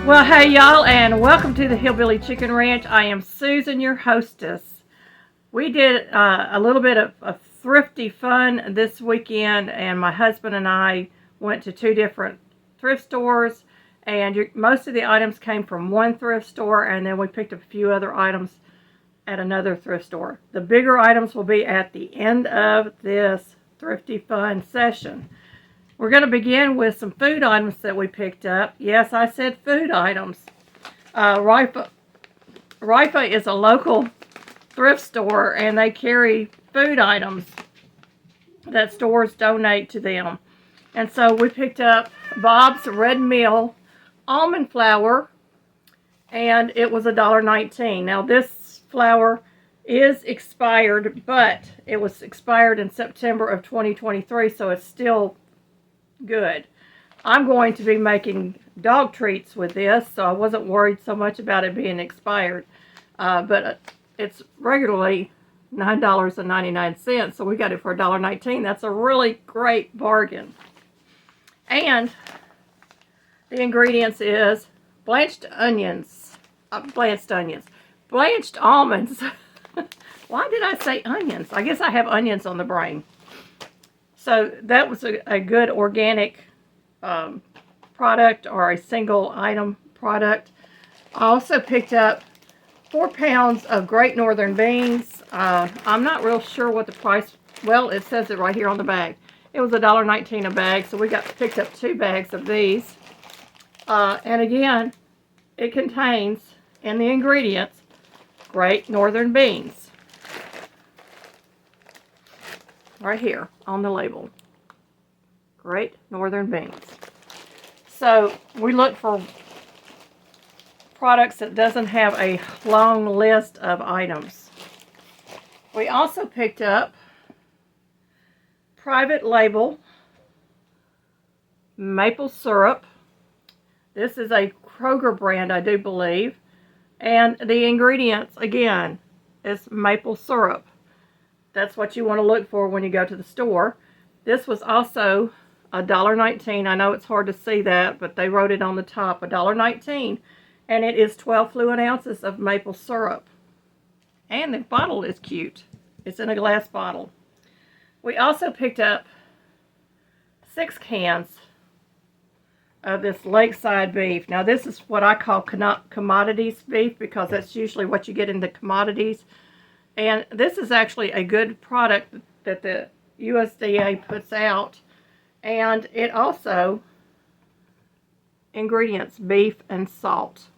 Well, hey y'all, and welcome to the Hillbilly Chicken Ranch. I am Susan, your hostess. We did a little bit of thrifty fun this weekend, and my husband and I went to two different thrift stores, and most of the items came from one thrift store, and then we picked up a few other items at another thrift store. The bigger items will be at the end of this thrifty fun session. We're going to begin with some food items that we picked up. Yes, I said food items. Rifa is a local thrift store, and they carry food items that stores donate to them. And so we picked up Bob's Red Mill almond flour, and it was $1.19. Now this flour is expired, but it was expired in September of 2023, so it's still good. I'm going to be making dog treats with this, so I wasn't worried so much about it being expired. But it's regularly $9.99, so we got it for $1.19. That's a really great bargain. And the ingredients is blanched almonds. Why did I say onions? I guess I have onions on the brain. So that was a good organic product, or a single item product. I also picked up 4 pounds of Great Northern beans. I'm not real sure what the price, well, it says it right here on the bag. It was $1.19 a bag, so we picked up 2 bags of these. And again, it contains, in the ingredients, Great Northern beans. Right here on the label. Great Northern beans. So we look for products that doesn't have a long list of items. We also picked up private label maple syrup. This is a Kroger brand, I do believe. And the ingredients, again, is maple syrup. That's what you want to look for when you go to the store. This was also $1.19. I know it's hard to see that, but they wrote it on the top, $1.19. And it is 12 fluid ounces of maple syrup. And the bottle is cute. It's in a glass bottle. We also picked up 6 cans of this lakeside beef. Now this is what I call commodities beef, because that's usually what you get in the commodities. And this is actually a good product that the USDA puts out. And it also ingredients beef and salt.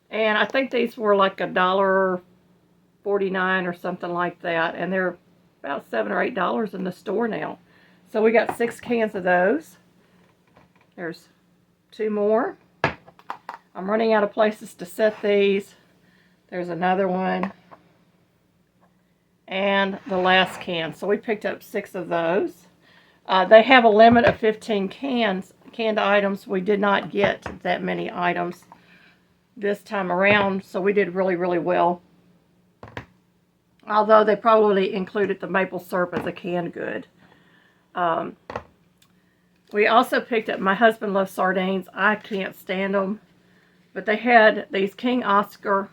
And I think these were like $1.49 or something like that. And they're about $7 or $8 in the store now. So we got 6 cans of those. There's 2 more. I'm running out of places to set these. There's another one. And the last can. So we picked up 6 of those. They have a limit of 15 canned items. We did not get that many items this time around, so we did really, really well. Although they probably included the maple syrup as a canned good. We also picked up, my husband loves sardines. I can't stand them. But they had these King Oscar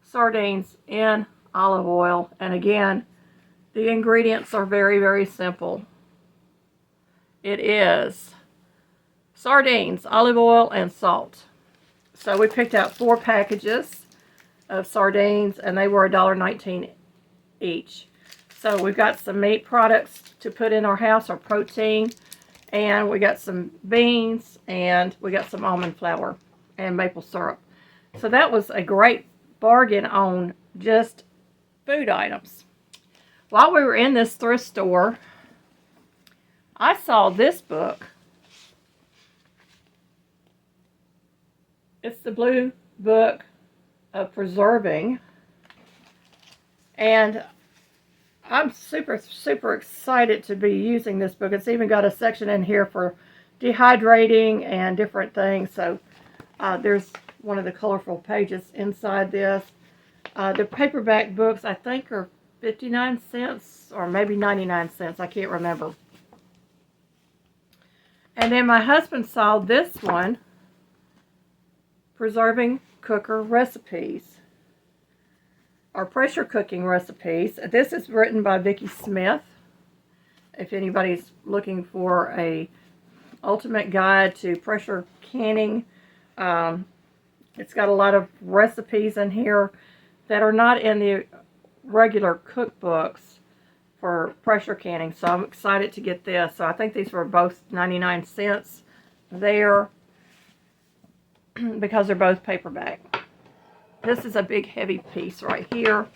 sardines in olive oil. And again, the ingredients are very, very simple. It is sardines, olive oil, and salt. So we picked out 4 packages of sardines, and they were $1.19 each. So we've got some meat products to put in our house, our protein, and we got some beans, and we got some almond flour and maple syrup. So that was a great bargain on just food items. While we were in this thrift store, I saw this book. It's the Blue Book of Preserving. And I'm super, super excited to be using this book. It's even got a section in here for dehydrating and different things. So there's one of the colorful pages inside this. The paperback books, I think, are 59 cents or maybe 99 cents. I can't remember. And then my husband saw this one, preserving cooker recipes, or pressure cooking recipes. This is written by Vicki Smith. If anybody's looking for a ultimate guide to pressure canning, it's got a lot of recipes in here that are not in the regular cookbooks for pressure canning, so I'm excited to get this. So I think these were both 99 cents there because they're both paperback. This is a big heavy piece right here.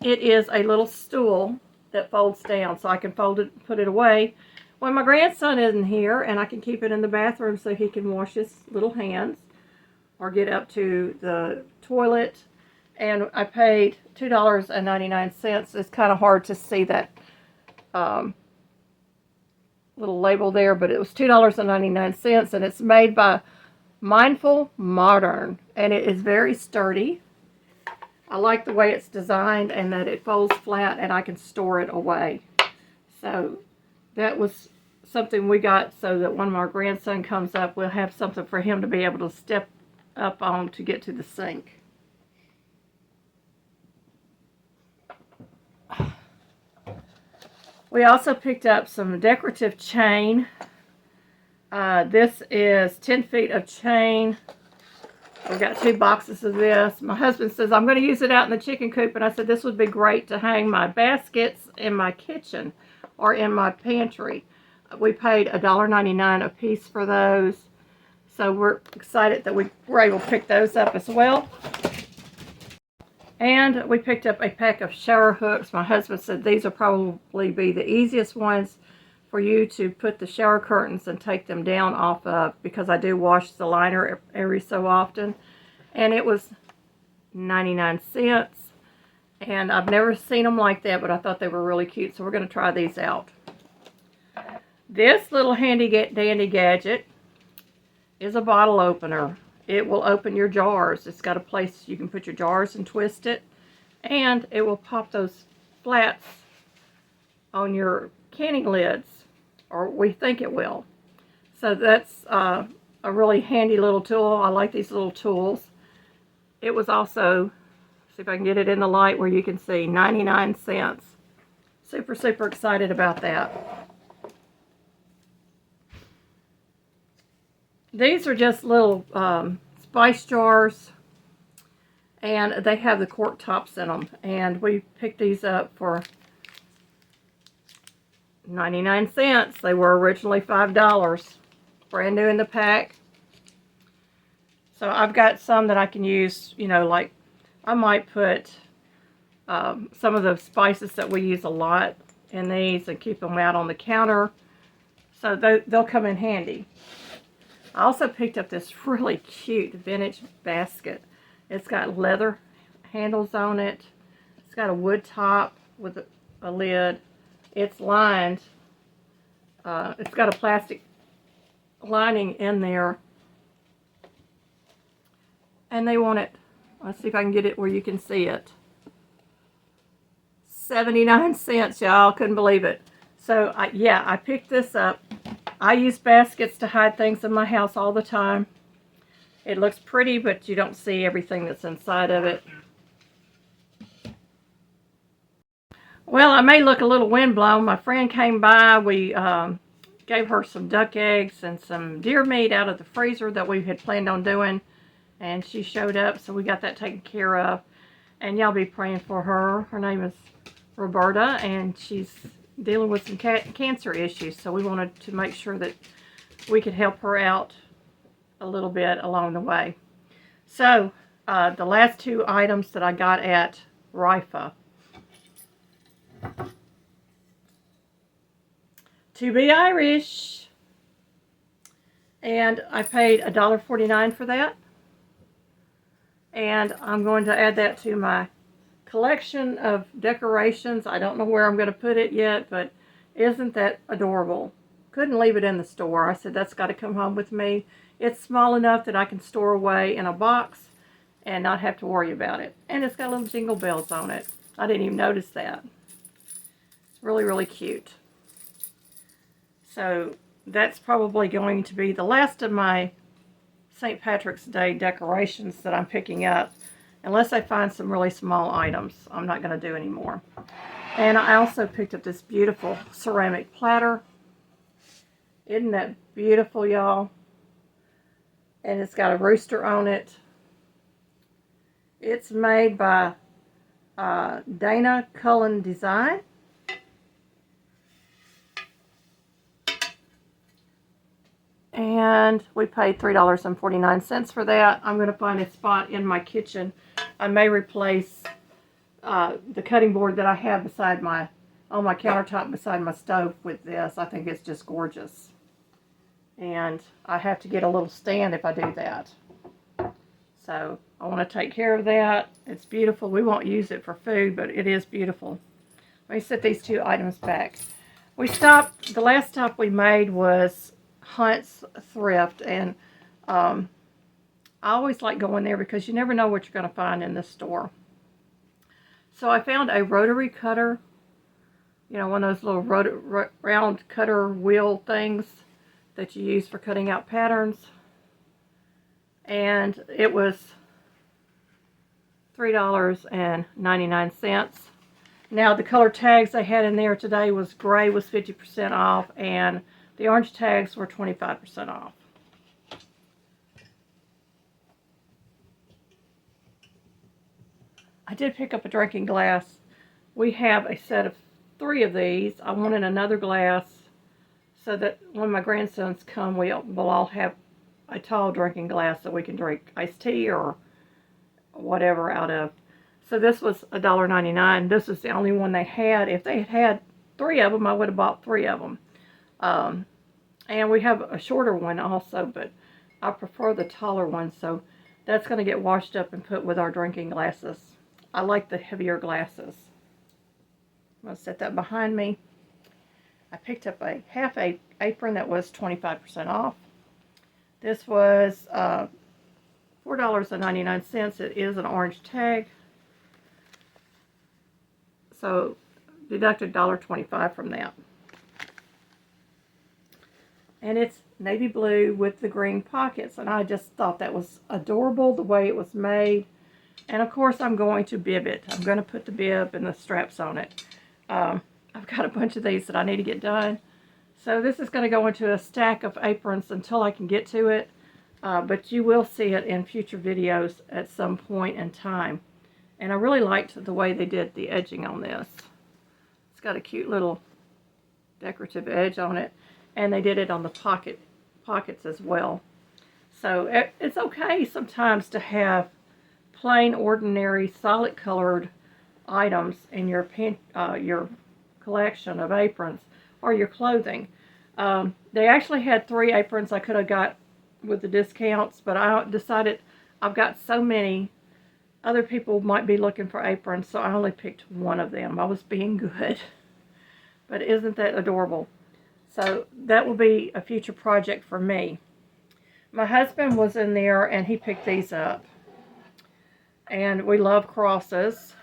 It is a little stool that folds down, so I can fold it, put it away when my grandson isn't here, and I can keep it in the bathroom so he can wash his little hands or get up to the toilet. And I paid $2.99. It's kind of hard to see that little label there, but it was $2.99, and it's made by Mindful Modern, and it is very sturdy. I like the way it's designed and that it folds flat and I can store it away. So that was something we got so that when my grandson comes up, we'll have something for him to be able to step up on to get to the sink. We also picked up some decorative chain. This is 10 feet of chain. We got 2 boxes of this. My husband says, I'm going to use it out in the chicken coop. And I said, this would be great to hang my baskets in my kitchen or in my pantry. We paid $1.99 a piece for those. So we're excited that we were able to pick those up as well. And we picked up a pack of shower hooks. My husband said these will probably be the easiest ones for you to put the shower curtains and take them down off of, because I do wash the liner every so often. And it was 99 cents. And I've never seen them like that, but I thought they were really cute. So we're going to try these out. This little handy dandy gadget is a bottle opener. It will open your jars. It's got a place you can put your jars and twist it. And it will pop those flats on your canning lids. Or we think it will. So that's a really handy little tool. I like these little tools. It was also, see if I can get it in the light where you can see, 99 cents. Super, super excited about that. These are just little spice jars, and they have the cork tops in them. And we picked these up for 99 cents. They were originally $5. Brand new in the pack. So I've got some that I can use, you know, like I might put some of the spices that we use a lot in these and keep them out on the counter. So they'll come in handy. I also picked up this really cute vintage basket. It's got leather handles on it. It's got a wood top with a lid. It's lined. It's got a plastic lining in there. And they want it, let's see if I can get it where you can see it. 79 cents, y'all. Couldn't believe it. So, yeah, I picked this up. I use baskets to hide things in my house all the time. It looks pretty, but you don't see everything that's inside of it. Well, I may look a little windblown. My friend came by. We gave her some duck eggs and some deer meat out of the freezer that we had planned on doing. And she showed up, so we got that taken care of. And y'all be praying for her. Her name is Roberta, and she's dealing with some cancer issues. So we wanted to make sure that we could help her out a little bit along the way. So the last 2 items that I got at Rifa. To Be Irish. And I paid $1.49 for that. And I'm going to add that to my collection of decorations. I don't know where I'm going to put it yet, but isn't that adorable? Couldn't leave it in the store. I said that's got to come home with me. It's small enough that I can store away in a box and not have to worry about it. And it's got little jingle bells on it. I didn't even notice that. Really, really cute. So that's probably going to be the last of my St. Patrick's Day decorations that I'm picking up. Unless I find some really small items, I'm not going to do anymore. And I also picked up this beautiful ceramic platter. Isn't that beautiful, y'all? And it's got a rooster on it. It's made by Dana Cullen Design. And we paid $3.49 for that. I'm going to find a spot in my kitchen. I may replace the cutting board that I have beside on my countertop beside my stove with this. I think it's just gorgeous. And I have to get a little stand if I do that. So I want to take care of that. It's beautiful. We won't use it for food, but it is beautiful. Let me set these two items back. The last stop we made was Hunt's Thrift, and I always like going there because you never know what you're going to find in this store. So I found a rotary cutter, you know, one of those little round cutter wheel things that you use for cutting out patterns, and it was $3.99. Now the color tags they had in there today was gray was 50% off, and the orange tags were 25% off. I did pick up a drinking glass. We have a set of 3 of these. I wanted another glass so that when my grandsons come, we'll all have a tall drinking glass that we can drink iced tea or whatever out of. So this was $1.99. This is the only one they had. If they had had 3 of them, I would have bought 3 of them. And we have a shorter one also, but I prefer the taller one, so that's going to get washed up and put with our drinking glasses. I like the heavier glasses. I'm going to set that behind me. I picked up a half apron that was 25% off. This was $4.99. It is an orange tag. So deducted $1.25 from that. And it's navy blue with the green pockets, and I just thought that was adorable the way it was made. And of course I'm going to bib it. I'm going to put the bib and the straps on it. I've got a bunch of these that I need to get done. So this is going to go into a stack of aprons until I can get to it. But you will see it in future videos at some point in time. And I really liked the way they did the edging on this. It's got a cute little decorative edge on it. And they did it on the pockets as well. So it's okay sometimes to have plain, ordinary, solid colored items in your collection of aprons or your clothing. They actually had 3 aprons I could have got with the discounts, but I decided I've got so many. Other people might be looking for aprons, so I only picked 1 of them. I was being good. But isn't that adorable? So that will be a future project for me. My husband was in there and he picked these up. And we love crosses.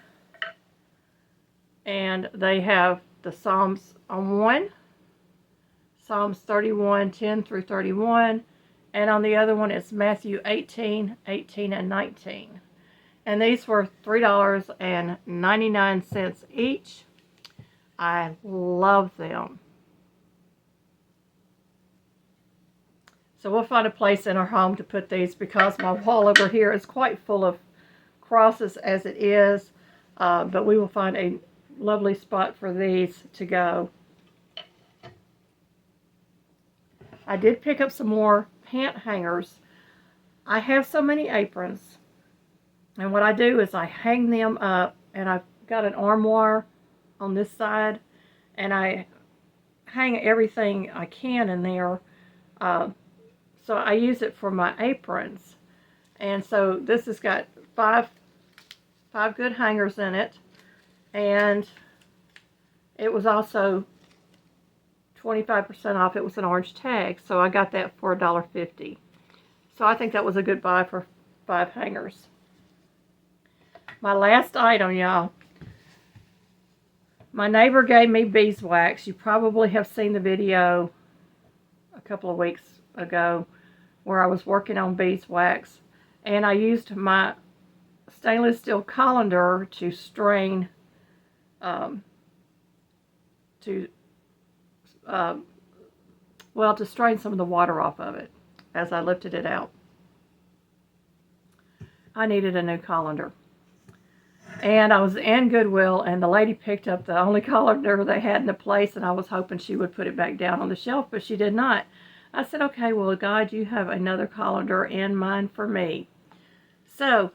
And they have the Psalms on one. Psalms 31, 10 through 31. And on the other one it's Matthew 18, 18 and 19. And these were $3.99 each. I love them. So we'll find a place in our home to put these because my wall over here is quite full of crosses as it is. But we will find a lovely spot for these to go. I did pick up some more pant hangers. I have so many aprons. And what I do is I hang them up, and I've got an armoire on this side, and I hang everything I can in there. So I use it for my aprons. And so this has got five good hangers in it. And it was also 25% off. It was an orange tag. So I got that for $1.50. So I think that was a good buy for 5 hangers. My last item, y'all. My neighbor gave me beeswax. You probably have seen the video a couple of weeks ago where I was working on beeswax, and I used my stainless steel colander to strain, to to strain some of the water off of it as I lifted it out. I needed a new colander. And I was in Goodwill, and the lady picked up the only colander they had in the place, and I was hoping she would put it back down on the shelf, but she did not. I said, okay, well, God, you have another colander in mind for me. So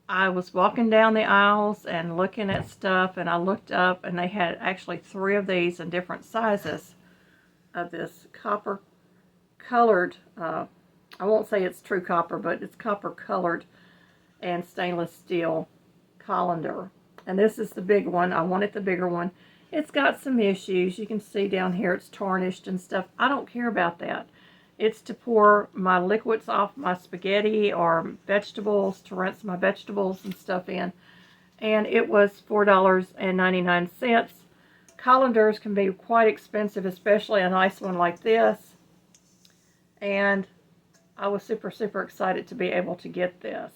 I was walking down the aisles and looking at stuff, and I looked up, and they had actually 3 of these in different sizes of this copper colored, I won't say it's true copper, but it's copper colored and stainless steel colander. And this is the big one. I wanted the bigger one. It's got some issues. You can see down here it's tarnished and stuff. I don't care about that. It's to pour my liquids off my spaghetti or vegetables, to rinse my vegetables and stuff in. And it was $4.99. Colanders can be quite expensive, especially a nice one like this. And I was super, super excited to be able to get this.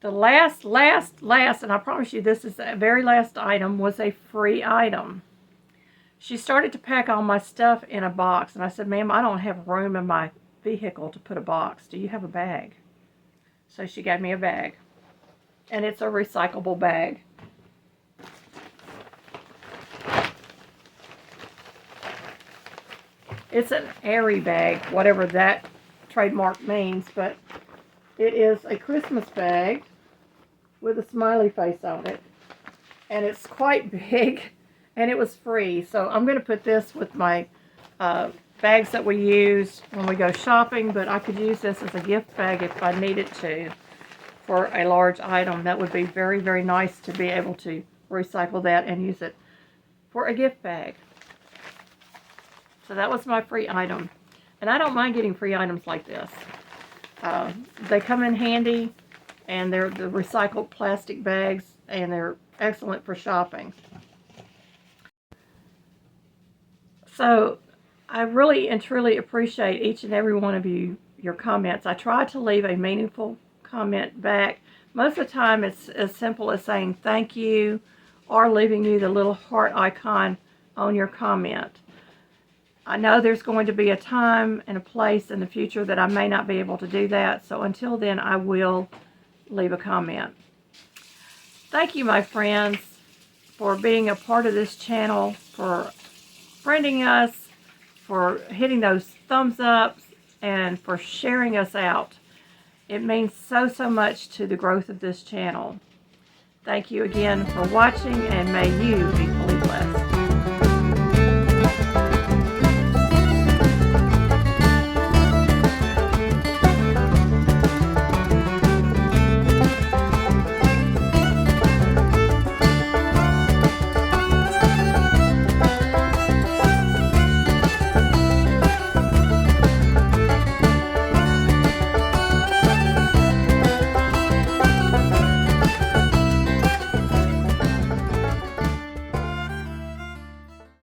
The last, and I promise you this is the very last item, was a free item. She started to pack all my stuff in a box, and I said, ma'am, I don't have room in my vehicle to put a box. Do you have a bag? So she gave me a bag, and it's a recyclable bag. It's an airy bag, whatever that trademark means, but it is a Christmas bag with a smiley face on it. And it's quite big, and it was free. So I'm going to put this with my bags that we use when we go shopping, but I could use this as a gift bag if I needed to for a large item. That would be very, very nice to be able to recycle that and use it for a gift bag. So that was my free item. And I don't mind getting free items like this. They come in handy, and they're the recycled plastic bags, and they're excellent for shopping. So I really and truly appreciate each and every one of you, your comments. I try to leave a meaningful comment back. Most of the time it's as simple as saying thank you or leaving you the little heart icon on your comment. I know there's going to be a time and a place in the future that I may not be able to do that. So until then, I will leave a comment. Thank you, my friends, for being a part of this channel, for friending us, for hitting those thumbs ups, and for sharing us out. It means so, so much to the growth of this channel. Thank you again for watching, and may you be fully blessed.